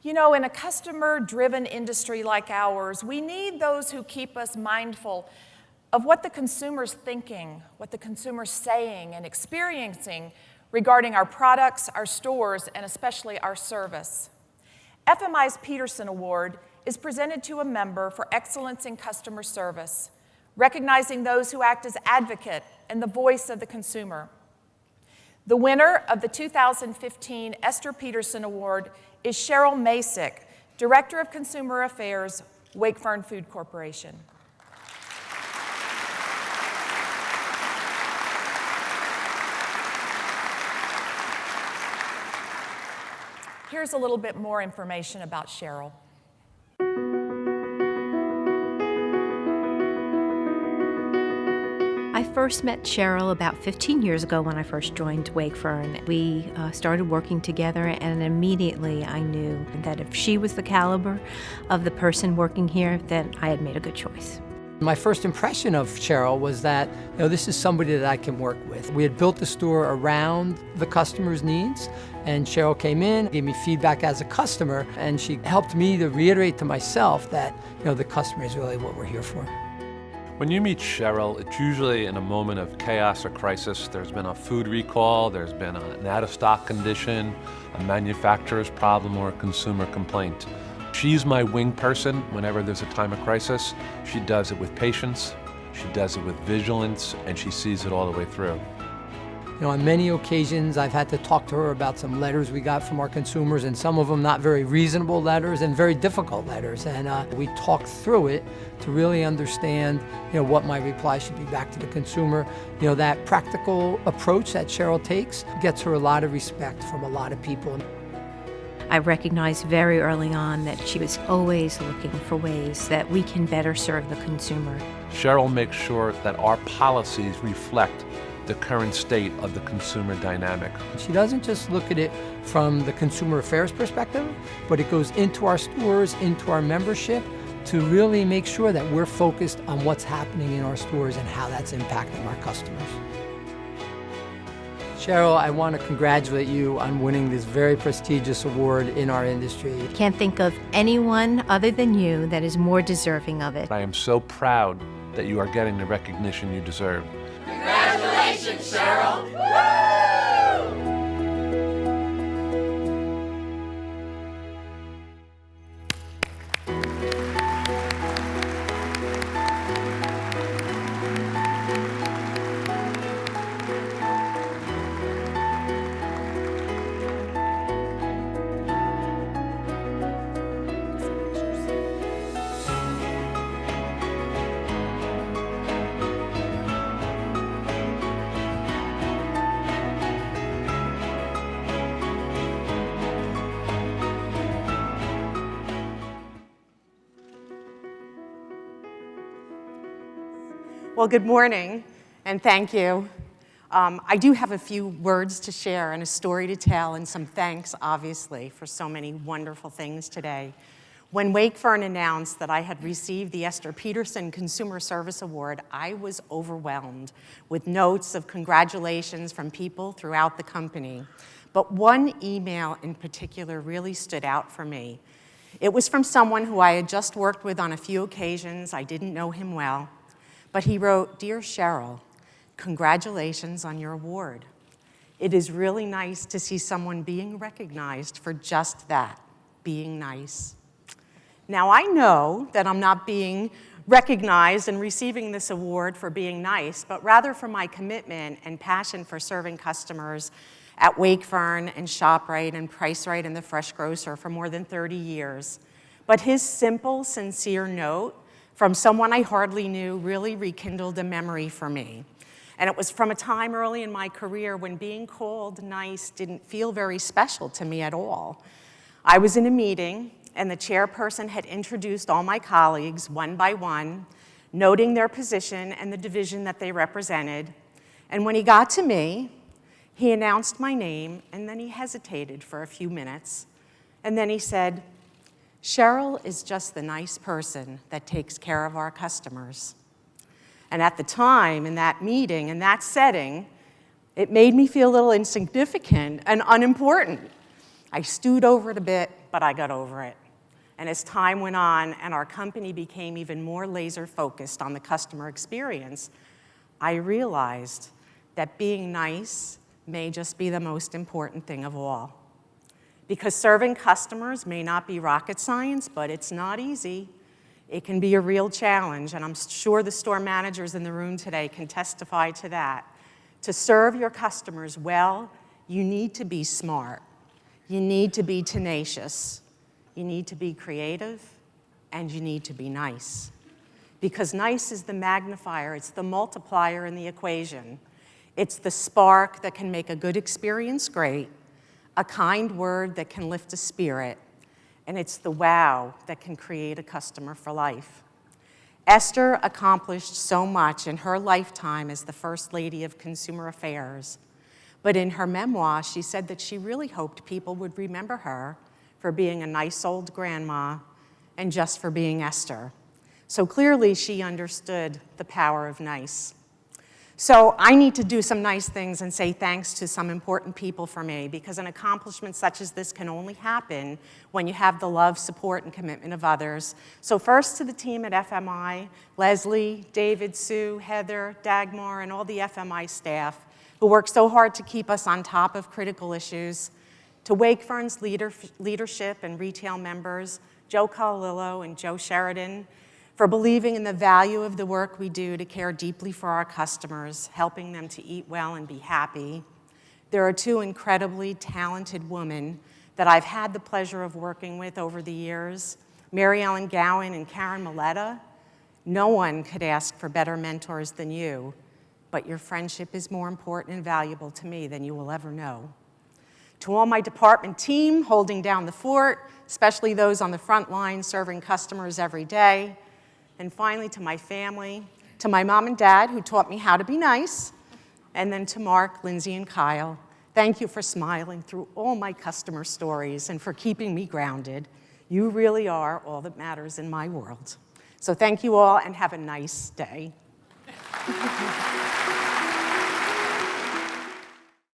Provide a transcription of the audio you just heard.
You know, in a customer-driven industry like ours, we need those who keep us mindful of what the consumer's thinking, what the consumer's saying and experiencing regarding our products, our stores, and especially our service. FMI's Peterson Award is presented to a member for excellence in customer service, recognizing those who act as advocate and the voice of the consumer. The winner of the 2015 Esther Peterson Award is Cheryl Macik, Director of Consumer Affairs, Wakefern Food Corporation. Here's a little bit more information about Cheryl. I first met Cheryl about 15 years ago when I first joined Wakefern. We started working together, and immediately I knew that if she was the caliber of the person working here, then I had made a good choice. My first impression of Cheryl was that, this is somebody that I can work with. We had built the store around the customer's needs, and Cheryl came in, gave me feedback as a customer, and she helped me to reiterate to myself that, the customer is really what we're here for. When you meet Cheryl, it's usually in a moment of chaos or crisis. There's been a food recall, there's been an out-of-stock condition, a manufacturer's problem, or a consumer complaint. She's my wing person whenever there's a time of crisis. She does it with patience, she does it with vigilance, and she sees it all the way through. On many occasions, I've had to talk to her about some letters we got from our consumers, and some of them not very reasonable letters and very difficult letters. And we talked through it to really understand, what my reply should be back to the consumer. That practical approach that Cheryl takes gets her a lot of respect from a lot of people. I recognized very early on that she was always looking for ways that we can better serve the consumer. Cheryl makes sure that our policies reflect the current state of the consumer dynamic. She doesn't just look at it from the consumer affairs perspective, but it goes into our stores, into our membership, to really make sure that we're focused on what's happening in our stores and how that's impacting our customers. Cheryl, I want to congratulate you on winning this very prestigious award in our industry. Can't think of anyone other than you that is more deserving of it. I am so proud that you are getting the recognition you deserve. Congratulations, Cheryl! Well, good morning, and thank you. I do have a few words to share and a story to tell and some thanks, obviously, for so many wonderful things today. When Wakefern announced that I had received the Esther Peterson Consumer Service Award, I was overwhelmed with notes of congratulations from people throughout the company. But one email in particular really stood out for me. It was from someone who I had just worked with on a few occasions. I didn't know him well. But he wrote, "Dear Cheryl, congratulations on your award. It is really nice to see someone being recognized for just that, being nice." Now, I know that I'm not being recognized and receiving this award for being nice, but rather for my commitment and passion for serving customers at Wakefern and ShopRite and PriceRite and the Fresh Grocer for more than 30 years. But his simple, sincere note from someone I hardly knew really rekindled a memory for me. And it was from a time early in my career when being called nice didn't feel very special to me at all. I was in a meeting, and the chairperson had introduced all my colleagues one by one, noting their position and the division that they represented. And when he got to me, he announced my name, and then he hesitated for a few minutes. And then he said, "Cheryl is just the nice person that takes care of our customers." And at the time, in that meeting, in that setting, it made me feel a little insignificant and unimportant. I stewed over it a bit, but I got over it. And as time went on and our company became even more laser focused on the customer experience, I realized that being nice may just be the most important thing of all. Because serving customers may not be rocket science, but it's not easy. It can be a real challenge, and I'm sure the store managers in the room today can testify to that. To serve your customers well, you need to be smart. You need to be tenacious. You need to be creative, and you need to be nice. Because nice is the magnifier, it's the multiplier in the equation. It's the spark that can make a good experience great, a kind word that can lift a spirit, and it's the wow that can create a customer for life. Esther accomplished so much in her lifetime as the First Lady of Consumer Affairs, but in her memoir, she said that she really hoped people would remember her for being a nice old grandma and just for being Esther. So clearly, she understood the power of nice. So I need to do some nice things and say thanks to some important people for me, because an accomplishment such as this can only happen when you have the love, support, and commitment of others. So first to the team at FMI, Leslie, David, Sue, Heather, Dagmar, and all the FMI staff who work so hard to keep us on top of critical issues. To Wakefern's leadership and retail members, Joe Colillo and Joe Sheridan, for believing in the value of the work we do to care deeply for our customers, helping them to eat well and be happy. There are two incredibly talented women that I've had the pleasure of working with over the years, Mary Ellen Gowan and Karen Milletta. No one could ask for better mentors than you, but your friendship is more important and valuable to me than you will ever know. To all my department team holding down the fort, especially those on the front line serving customers every day. And finally, to my family, to my mom and dad who taught me how to be nice, and then to Mark, Lindsay, and Kyle. Thank you for smiling through all my customer stories and for keeping me grounded. You really are all that matters in my world. So thank you all and have a nice day.